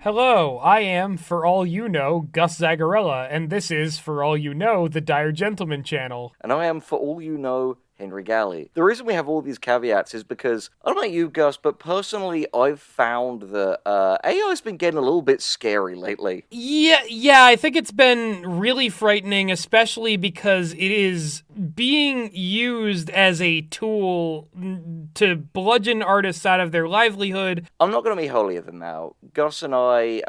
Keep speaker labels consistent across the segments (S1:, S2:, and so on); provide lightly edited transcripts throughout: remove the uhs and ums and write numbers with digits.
S1: Hello, I am, for all you know, Gus Zagarella, and this is, for all you know, the Dire Gentleman channel.
S2: And I am, for all you know, Henry Galley. The reason we have all these caveats is because, I don't know about you, Gus, but personally, I've found that AI's been getting a little bit scary lately.
S1: Yeah, I think it's been really frightening, especially because it is being used as a tool to bludgeon artists out of their livelihood.
S2: I'm not going to be holier than thou. Gus and I,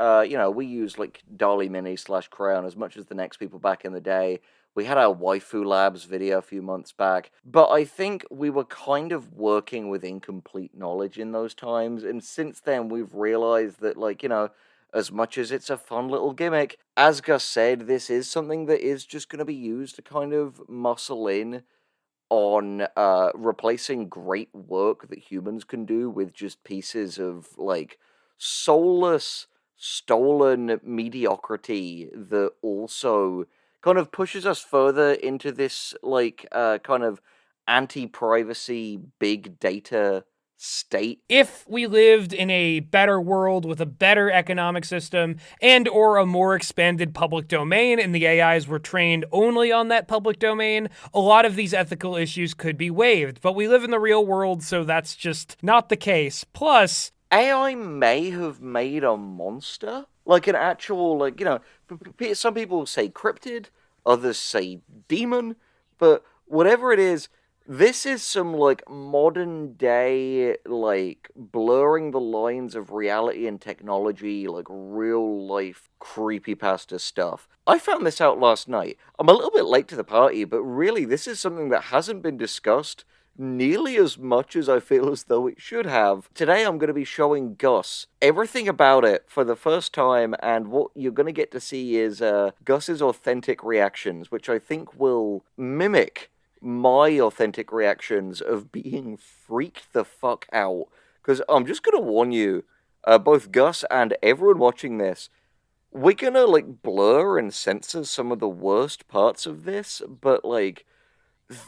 S2: we use like Dolly Mini slash Crayon as much as the next people back in the day. We had our Waifu Labs video a few months back, but I think we were kind of working with incomplete knowledge in those times, and since then we've realized that, as much as it's a fun little gimmick, as Gus said, this is something that is just going to be used to kind of muscle in on replacing great work that humans can do with just pieces of soulless, stolen mediocrity that also kind of pushes us further into this kind of anti-privacy big data state.
S1: If we lived in a better world with a better economic system and or a more expanded public domain and the AIs were trained only on that public domain, a lot of these ethical issues could be waived. But we live in the real world, so that's just not the case. Plus,
S2: AI may have made a monster, like an actual, some people say cryptid, others say demon, but whatever it is, this is some, modern day, blurring the lines of reality and technology, real life creepypasta stuff. I found this out last night. I'm a little bit late to the party, but really, this is something that hasn't been discussed nearly as much as I feel as though it should have. Today I'm going to be showing Gus everything about it for the first time, and what you're going to get to see is Gus's authentic reactions, which I think will mimic my authentic reactions of being freaked the fuck out. Because I'm just going to warn you, both Gus and everyone watching this, we're going to, blur and censor some of the worst parts of this, but,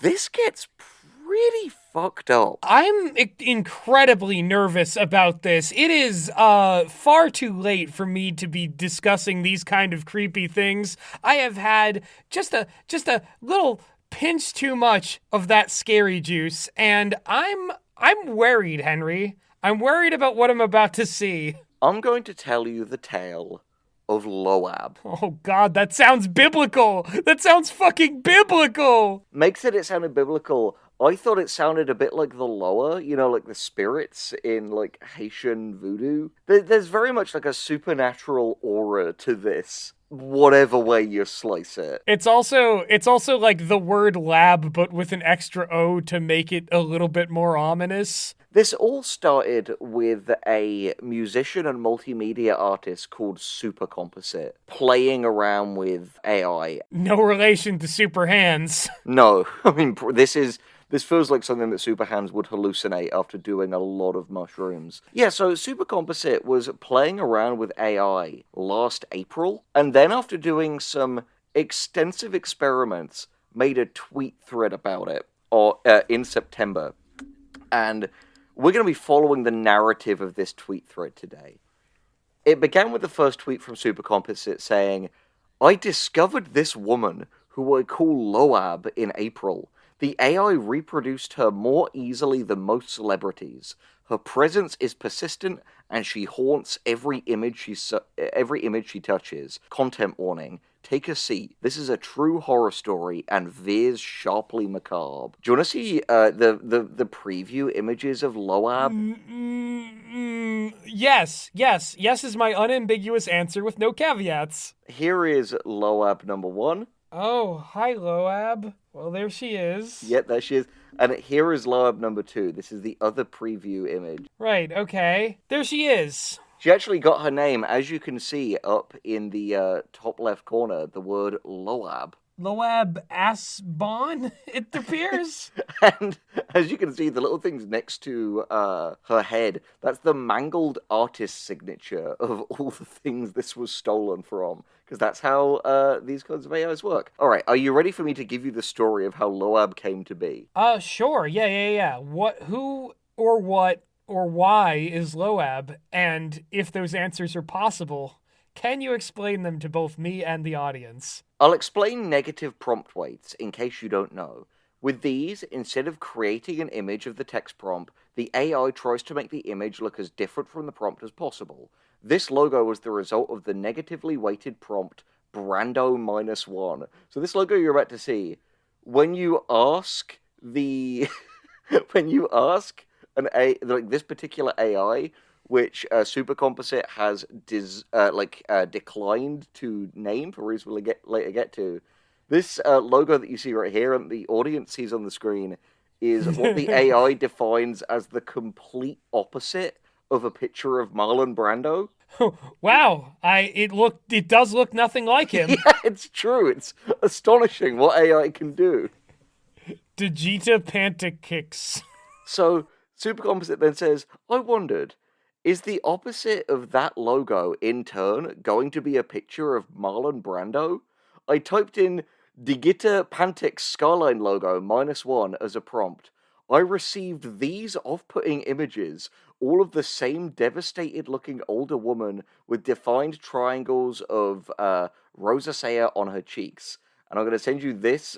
S2: this gets pretty fucked up.
S1: I'm incredibly nervous about this. It is far too late for me to be discussing these kind of creepy things. I have had just a little pinch too much of that scary juice, and I'm worried, Henry. I'm worried about what I'm about to see.
S2: I'm going to tell you the tale of Loab.
S1: Oh god, that sounds biblical! That sounds fucking biblical!
S2: Makes it sounded biblical. I thought it sounded a bit like the Loa, like the spirits in, Haitian voodoo. There's very much, a supernatural aura to this, whatever way you slice it.
S1: It's also like the word lab, but with an extra O to make it a little bit more ominous.
S2: This all started with a musician and multimedia artist called Super Composite playing around with AI.
S1: No relation to Super Hands.
S2: No, I mean, this feels like something that Super Hands would hallucinate after doing a lot of mushrooms. Yeah, so Super Composite was playing around with AI last April, and then after doing some extensive experiments, made a tweet thread about it in September. And we're going to be following the narrative of this tweet thread today. It began with the first tweet from Super Composite saying, "I discovered this woman, who I call Loab, in April. The AI reproduced her more easily than most celebrities. Her presence is persistent, and she haunts every image she touches. Content warning. Take a seat. This is a true horror story and veers sharply macabre." Do you want to see the preview images of Loab?
S1: Yes is my unambiguous answer with no caveats.
S2: Here is Loab number one.
S1: Oh, hi, Loab. Well, there she is.
S2: Yep, there she is. And here is Loab number two. This is the other preview image.
S1: Right, okay. There she is.
S2: She actually got her name, as you can see up in the top left corner, the word Loab.
S1: Loab Asbon, it appears.
S2: And as you can see, the little things next to her head, that's the mangled artist signature of all the things this was stolen from. Because that's how these kinds of AIs work. All right, are you ready for me to give you the story of how Loab came to be?
S1: Sure. Yeah. Who or what or why is Loab? And if those answers are possible, can you explain them to both me and the audience?
S2: I'll explain negative prompt weights in case you don't know. With these, instead of creating an image of the text prompt, the AI tries to make the image look as different from the prompt as possible. This logo was the result of the negatively weighted prompt Brando -1. So this logo you're about to see, when you ask the when you ask like this particular AI, which Super Composite has declined to name for reasons we'll later get to. This logo that you see right here and the audience sees on the screen is what the AI defines as the complete opposite of a picture of Marlon Brando.
S1: Wow, it does look nothing like him.
S2: Yeah, it's true. It's astonishing what AI can do.
S1: Digita Pantakix.
S2: So Super Composite then says, I wondered, is the opposite of that logo, in turn, going to be a picture of Marlon Brando? I typed in Digita Pantix Skyline logo -1 as a prompt. I received these off-putting images, all of the same devastated-looking older woman with defined triangles of rosacea on her cheeks. And I'm going to send you this,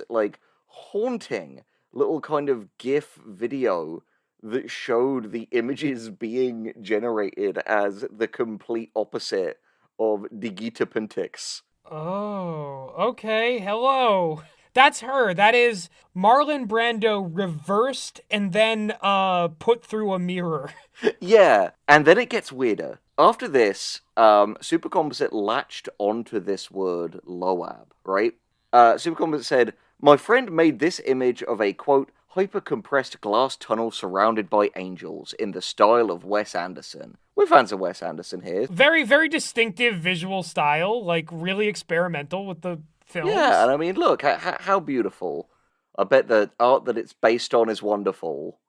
S2: haunting little kind of GIF video that showed the images being generated as the complete opposite of Digita Pentix.
S1: Oh, okay. Hello. That's her. That is Marlon Brando reversed and then put through a mirror.
S2: Yeah, and then it gets weirder. After this, Super Composite latched onto this word Loab, right? Super Composite said, my friend made this image of a, quote, hyper-compressed glass tunnel surrounded by angels in the style of Wes Anderson. We're fans of Wes Anderson here.
S1: Very, very distinctive visual style, like really experimental with the films.
S2: Yeah, and I mean, look, how beautiful. I bet the art that it's based on is wonderful.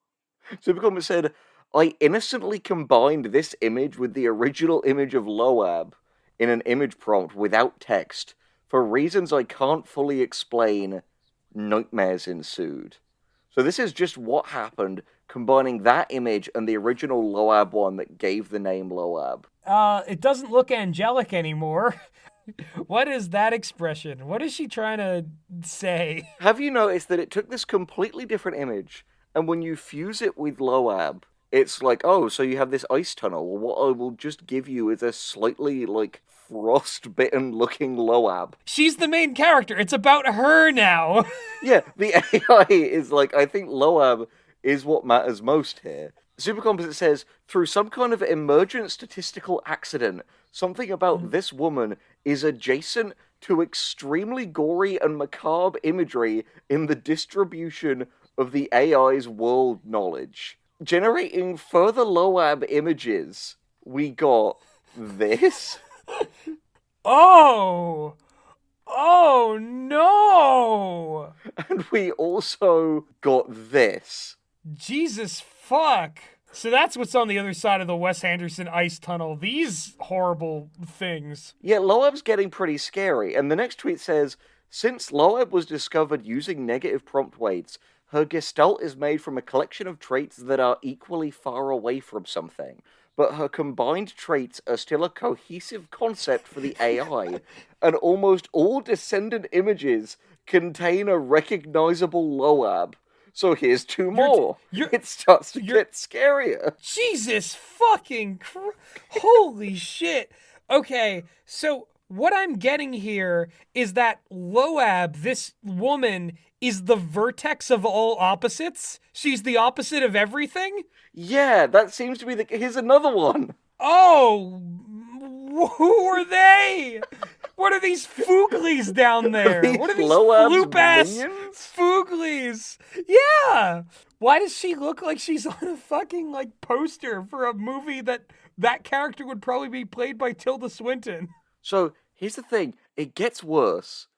S2: Supercomic said, I innocently combined this image with the original image of Loab in an image prompt without text. For reasons I can't fully explain, nightmares ensued. So this is just what happened, combining that image and the original Loab one that gave the name Loab.
S1: It doesn't look angelic anymore. What is that expression? What is she trying to say?
S2: Have you noticed that it took this completely different image, and when you fuse it with Loab, it's like, oh, so you have this ice tunnel. Well, what I will just give you is a slightly, frostbitten looking Loab.
S1: She's the main character. It's about her now.
S2: Yeah, the AI is I think Loab is what matters most here. Supercomposite says, through some kind of emergent statistical accident, something about this woman is adjacent to extremely gory and macabre imagery in the distribution of the AI's world knowledge. Generating further Loab images, we got this.
S1: Oh! Oh no!
S2: And we also got this.
S1: Jesus fuck. So that's what's on the other side of the Wes Anderson ice tunnel. These horrible things.
S2: Yeah, Loab's getting pretty scary. And the next tweet says, since Loab was discovered using negative prompt weights, her gestalt is made from a collection of traits that are equally far away from something. But her combined traits are still a cohesive concept for the AI, and almost all descendant images contain a recognizable Loab. So here's two more. It starts to get scarier.
S1: Jesus fucking holy shit. Okay, so what I'm getting here is that Loab, this woman, is the vertex of all opposites? She's the opposite of everything?
S2: Yeah, that seems to be here's another one.
S1: Oh, who are they? What are these fooglies down there? What are these floop-ass fooglies? Yeah! Why does she look like she's on a fucking, poster for a movie that character would probably be played by Tilda Swinton?
S2: So, here's the thing. It gets worse.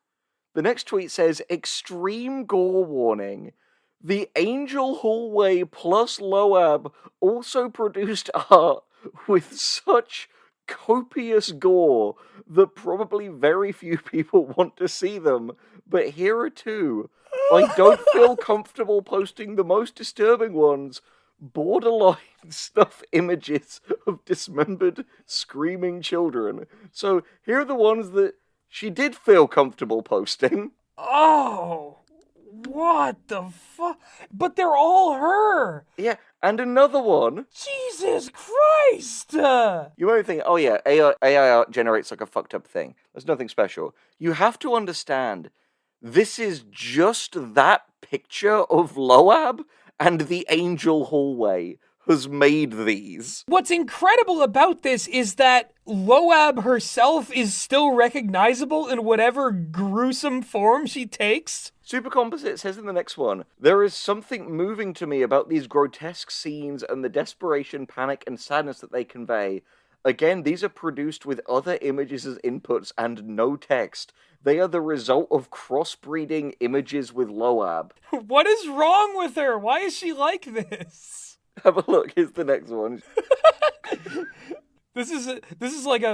S2: The next tweet says, extreme gore warning. The Angel Hallway plus Loab also produced art with such copious gore that probably very few people want to see them, but here are two. I don't feel comfortable posting the most disturbing ones, borderline stuff images of dismembered, screaming children. So here are the ones that she did feel comfortable posting.
S1: Oh, what the fuck? But they're all her.
S2: Yeah, and another one.
S1: Jesus Christ!
S2: You might think, oh yeah, AI art generates like a fucked up thing. There's nothing special. You have to understand, this is just that picture of Loab and the angel hallway has made these.
S1: What's incredible about this is that Loab herself is still recognizable in whatever gruesome form she takes.
S2: Supercomposite says in the next one, there is something moving to me about these grotesque scenes and the desperation, panic, and sadness that they convey. Again, these are produced with other images as inputs and no text. They are the result of crossbreeding images with Loab.
S1: What is wrong with her? Why is she like this?
S2: Have a look, here's the next one.
S1: This is like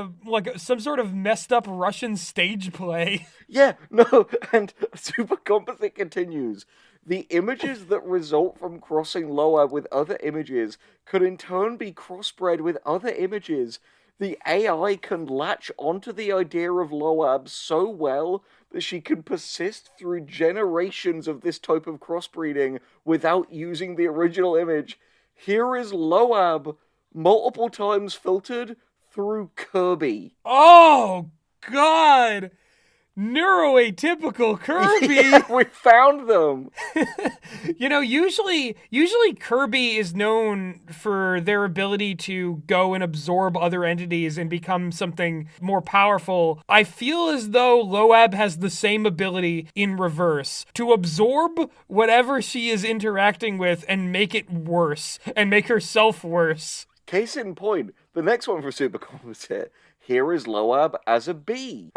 S1: some sort of messed up Russian stage play.
S2: Yeah, no, and Supercomposite continues. The images that result from crossing Loab with other images could in turn be crossbred with other images. The AI can latch onto the idea of Loab so well that she can persist through generations of this type of crossbreeding without using the original image. Here is Loab, multiple times filtered through Kirby.
S1: Oh, God! Neuroatypical Kirby!
S2: Yeah, we found them!
S1: You know, usually Kirby is known for their ability to go and absorb other entities and become something more powerful. I feel as though Loab has the same ability in reverse, to absorb whatever she is interacting with and make it worse, and make herself worse.
S2: Case in point, the next one for Supercomposite. Here is Loab as a bee.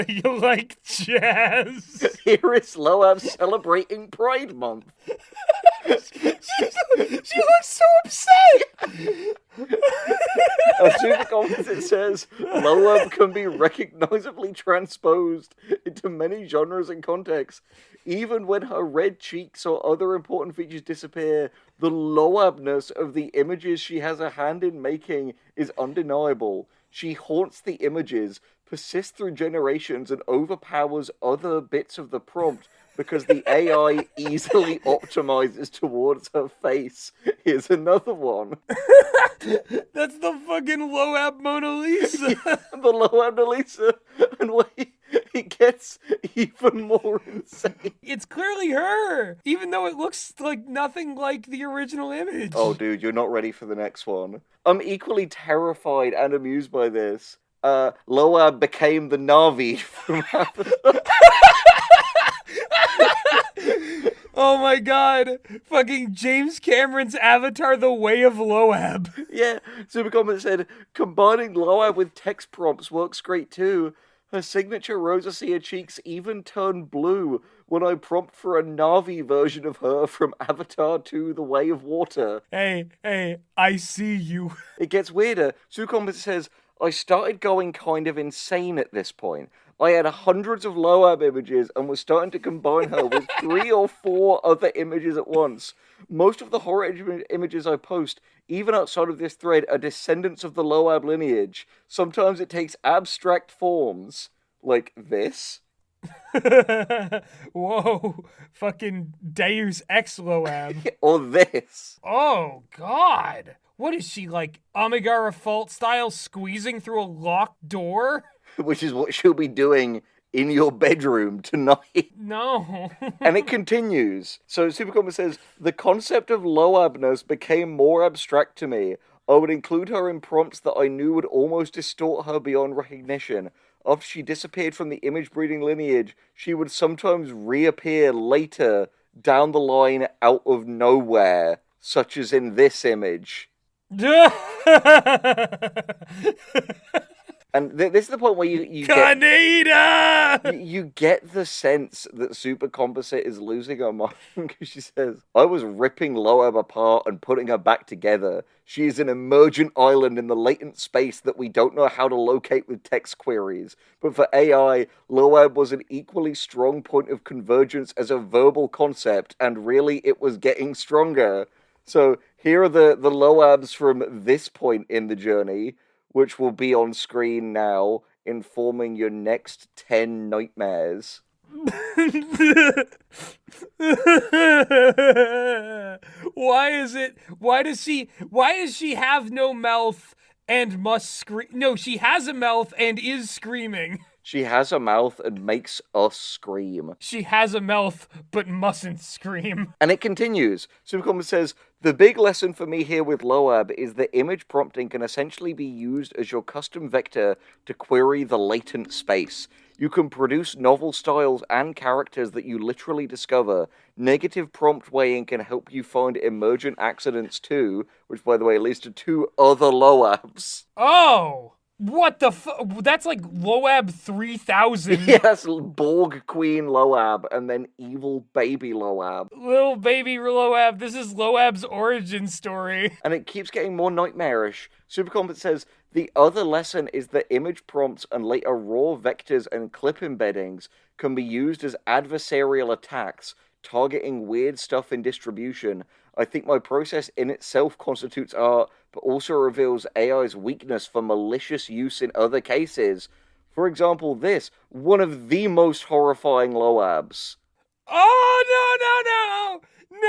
S1: You like jazz?
S2: Here is Loab celebrating Pride Month.
S1: She looks so upset!
S2: A Supercomposite says Loab can be recognizably transposed into many genres and contexts. Even when her red cheeks or other important features disappear, the Loabness of the images she has a hand in making is undeniable. She haunts the images, persists through generations, and overpowers other bits of the prompt because the AI easily optimizes towards her face. Here's another one.
S1: That's the fucking Loab Mona Lisa.
S2: Yeah, the Loab Mona Lisa. And wait, it gets even more insane.
S1: It's clearly her, even though it looks like nothing like the original image.
S2: Oh, dude, you're not ready for the next one. I'm equally terrified and amused by this. Loab became the Na'vi from Avatar.
S1: Oh my god. Fucking James Cameron's Avatar, The Way of Loab.
S2: Yeah, Supercomment said, combining Loab with text prompts works great too. Her signature rosacea cheeks even turn blue when I prompt for a Na'vi version of her from Avatar 2 The Way of Water.
S1: Hey, I see you.
S2: It gets weirder. Supercomment says, I started going kind of insane at this point. I had hundreds of Loab images and was starting to combine her with 3 or 4 other images at once. Most of the horror images I post, even outside of this thread, are descendants of the Loab lineage. Sometimes it takes abstract forms, like this.
S1: Whoa, fucking Deus Ex Loab.
S2: Or this.
S1: Oh, God. What is she, like, Amigara Fault style squeezing through a locked door?
S2: Which is what she'll be doing in your bedroom tonight.
S1: No.
S2: And it continues. So Supercomma says, the concept of Loabness became more abstract to me. I would include her in prompts that I knew would almost distort her beyond recognition. After she disappeared from the image breeding lineage, she would sometimes reappear later down the line out of nowhere, such as in this image. And this is the point where you get the sense that Supercomposite is losing her mind, because she says, I was ripping Loab apart and putting her back together. She is an emergent island in the latent space that we don't know how to locate with text queries. But for AI, Loab was an equally strong point of convergence as a verbal concept, and really it was getting stronger. So here are the Loabs from this point in the journey, which will be on screen now, informing your next 10 nightmares.
S1: Why does she have no mouth and must scream? No, she has a mouth and is screaming.
S2: She has a mouth and makes us scream.
S1: She has a mouth but mustn't scream.
S2: And it continues. Supercommon says, the big lesson for me here with Loab is that image prompting can essentially be used as your custom vector to query the latent space. You can produce novel styles and characters that you literally discover. Negative prompt weighing can help you find emergent accidents too, which, by the way, leads to 2 other Loabs.
S1: Oh! What the That's like Loab 3000.
S2: Yes, Borg Queen Loab, and then Evil Baby Loab.
S1: Little baby Loab. This is Loab's origin story.
S2: And it keeps getting more nightmarish. Supercombat says, the other lesson is that image prompts and later raw vectors and clip embeddings can be used as adversarial attacks, targeting weird stuff in distribution. I think my process in itself constitutes art, but also reveals AI's weakness for malicious use in other cases. For example, this, one of the most horrifying Loabs.
S1: Oh, no!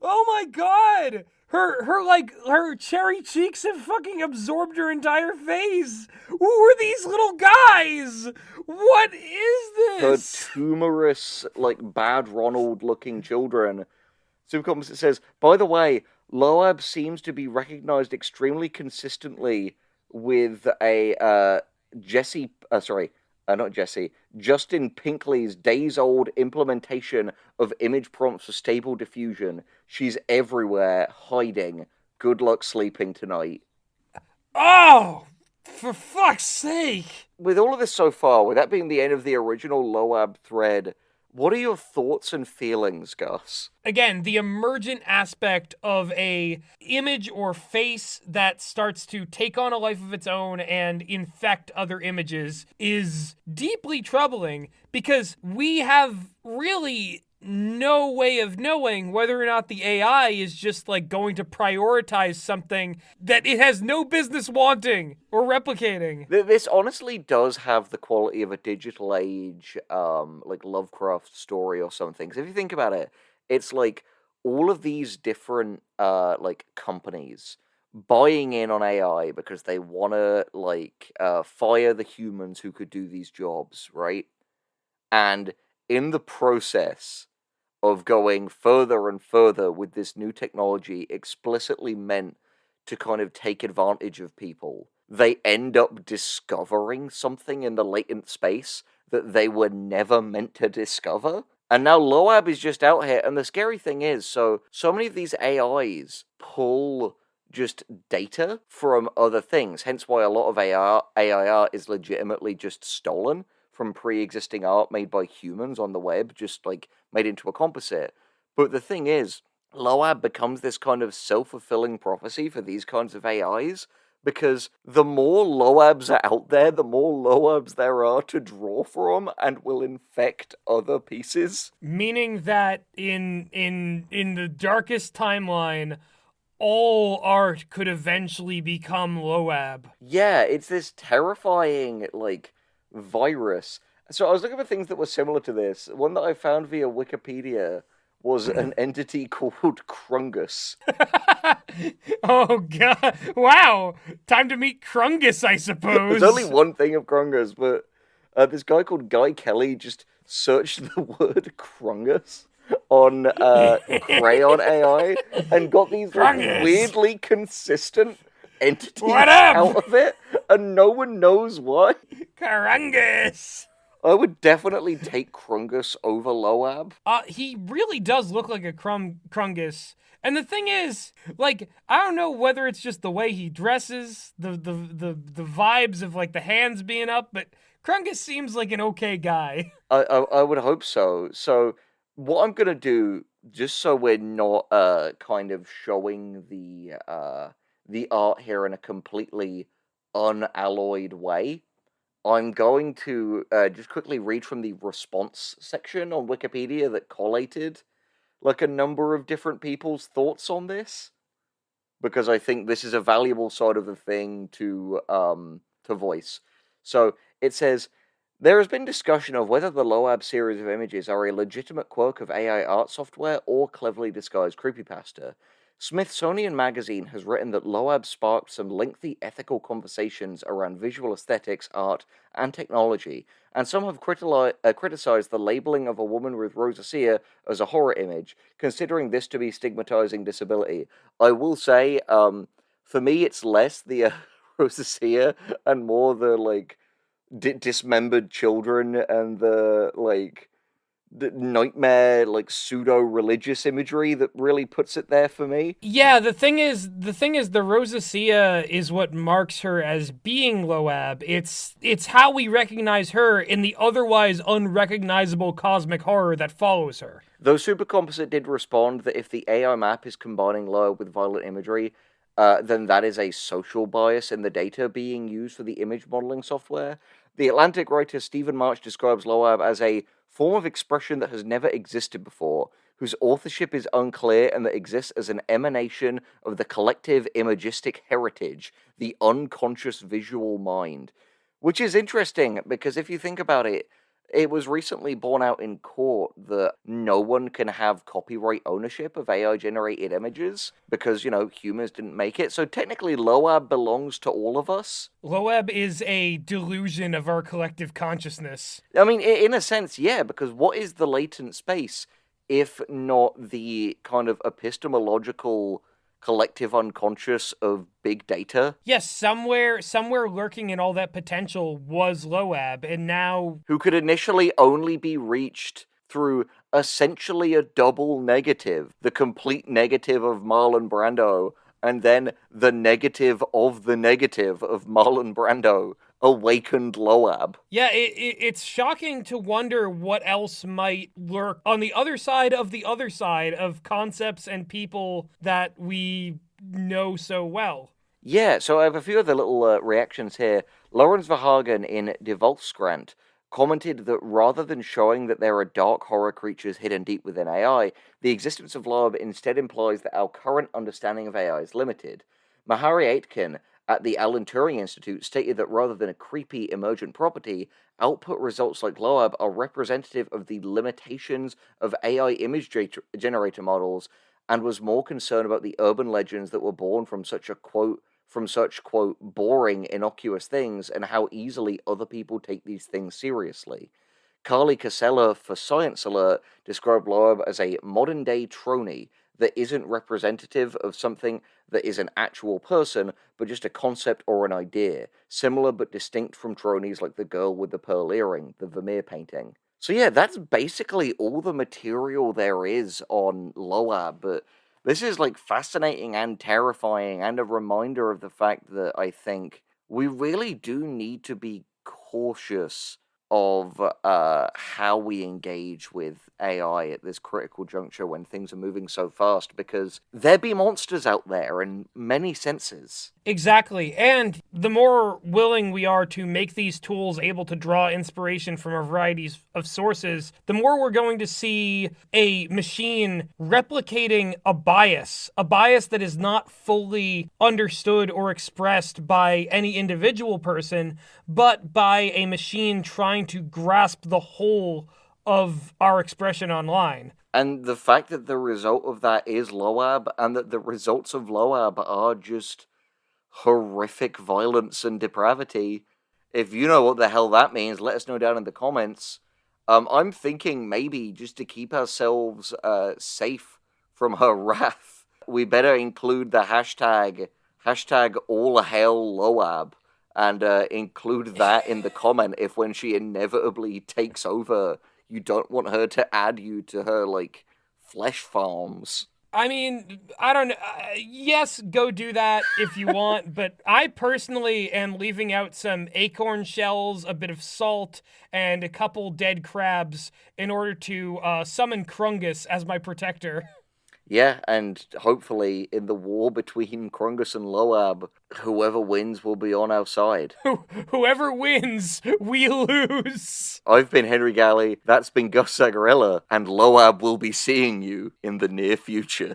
S1: Oh my god! Her cherry cheeks have fucking absorbed her entire face. Who are these little guys? What is
S2: Her
S1: this?
S2: tumorous, bad Ronald-looking children. Supercomposite says, by the way, Loab seems to be recognized extremely consistently with a Justin Pinkley's days-old implementation of image prompts for stable diffusion. She's everywhere, hiding. Good luck sleeping tonight.
S1: Oh, for fuck's sake.
S2: With all of this so far, with that being the end of the original Loab thread, what are your thoughts and feelings, Gus?
S1: Again, the emergent aspect of a image or face that starts to take on a life of its own and infect other images is deeply troubling because we have really no way of knowing whether or not the AI is just going to prioritize something that it has no business wanting or replicating.
S2: This honestly does have the quality of a digital age, Lovecraft story or something. Because if you think about it, it's like all of these different, companies buying in on AI because they want to, fire the humans who could do these jobs, right? And in the process of going further and further with this new technology explicitly meant to kind of take advantage of people, they end up discovering something in the latent space that they were never meant to discover. And now Loab is just out here, and the scary thing is, so many of these AIs pull just data from other things, hence why a lot of AI art is legitimately just stolen from pre-existing art made by humans on the web, just made into a composite. But the thing is, Loab becomes this kind of self-fulfilling prophecy for these kinds of AIs, because the more Loabs are out there, the more Loabs there are to draw from and will infect other pieces.
S1: Meaning that in the darkest timeline, all art could eventually become Loab.
S2: Yeah, it's this terrifying, virus. So I was looking for things that were similar to this. One that I found via Wikipedia was an entity called Krungus.
S1: Oh god! Wow! Time to meet Krungus, I suppose.
S2: There's only one thing of Krungus, but this guy called Guy Kelly just searched the word Krungus on Crayon AI and got these weirdly consistent entities out of it, and no one knows why.
S1: Krungus!
S2: I would definitely take Krungus over Loab.
S1: He really does look like a Krungus. And the thing is, I don't know whether it's just the way he dresses, the vibes of the hands being up, but Krungus seems like an okay guy.
S2: I would hope so. So what I'm gonna do, just so we're not kind of showing the art here in a completely unalloyed way, I'm going to just quickly read from the response section on Wikipedia that collated like a number of different people's thoughts on this, because I think this is a valuable side of the thing to voice. So it says there has been discussion of whether the Loab series of images are a legitimate quirk of AI art software or cleverly disguised creepypasta. Smithsonian Magazine has written that Loab sparked some lengthy ethical conversations around visual aesthetics, art, and technology, and some have criticized the labeling of a woman with rosacea as a horror image, considering this to be stigmatizing disability. I will say, for me, it's less the rosacea and more the like dismembered children and the nightmare like pseudo religious imagery that really puts it there for me.
S1: Yeah, the rosacea is what marks her as being Loab. It's how we recognize her in the otherwise unrecognizable cosmic horror that follows her.
S2: Though Supercomposite did respond that if the AI map is combining Loab with violent imagery, then that is a social bias in the data being used for the image modeling software. The Atlantic writer Stephen March describes Loab as a form of expression that has never existed before, whose authorship is unclear and that exists as an emanation of the collective imagistic heritage, the unconscious visual mind. Which is interesting because if you think about it, it was recently borne out in court that no one can have copyright ownership of AI generated images because, humans didn't make it. So technically, Loab belongs to all of us.
S1: Loab is a delusion of our collective consciousness.
S2: I mean, in a sense, yeah, because what is the latent space if not the kind of epistemological collective unconscious of big data?
S1: Yes, somewhere lurking in all that potential was Loab, and now
S2: Who could initially only be reached through essentially a double negative, the complete negative of Marlon Brando, and then the negative of Marlon Brando, awakened Loab.
S1: yeah, it's shocking to wonder what else might lurk on the other side of concepts and people that we know so well.
S2: Yeah, so I have a few other little reactions here. Lawrence Verhagen in De Volkskrant commented that rather than showing that there are dark horror creatures hidden deep within AI, the existence of Loab instead implies that our current understanding of AI is limited. Mahari Aitken at the Alan Turing Institute stated that rather than a creepy emergent property, output results like Loab are representative of the limitations of AI image generator models and was more concerned about the urban legends that were born from such boring, innocuous things and how easily other people take these things seriously. Carly Casella for Science Alert described Loab as a modern day tronie that isn't representative of something that is an actual person, but just a concept or an idea, similar but distinct from tronies like the girl with the pearl earring, the Vermeer painting. So yeah, that's basically all the material there is on Loab, but this is like fascinating and terrifying and a reminder of the fact that I think we really do need to be cautious of how we engage with AI at this critical juncture when things are moving so fast, because there be monsters out there in many senses.
S1: Exactly. And the more willing we are to make these tools able to draw inspiration from a variety of sources, the more we're going to see a machine replicating a bias that is not fully understood or expressed by any individual person, but by a machine trying to grasp the whole of our expression online.
S2: And the fact that the result of that is Loab, and that the results of Loab are just horrific violence and depravity. If you know what the hell that means, let us know down in the comments. I'm thinking maybe just to keep ourselves safe from her wrath, we better include the hashtag all hail Loab, and include that in the comment if when she inevitably takes over, you don't want her to add you to her, like, flesh farms.
S1: I mean, I don't know. Yes, go do that if you want, but I personally am leaving out some acorn shells, a bit of salt, and a couple dead crabs in order to summon Krungus as my protector.
S2: Yeah, and hopefully in the war between Krungus and Loab, whoever wins will be on our side.
S1: Whoever wins, we lose.
S2: I've been Henry Galley, that's been Gus Zagarella, and Loab will be seeing you in the near future.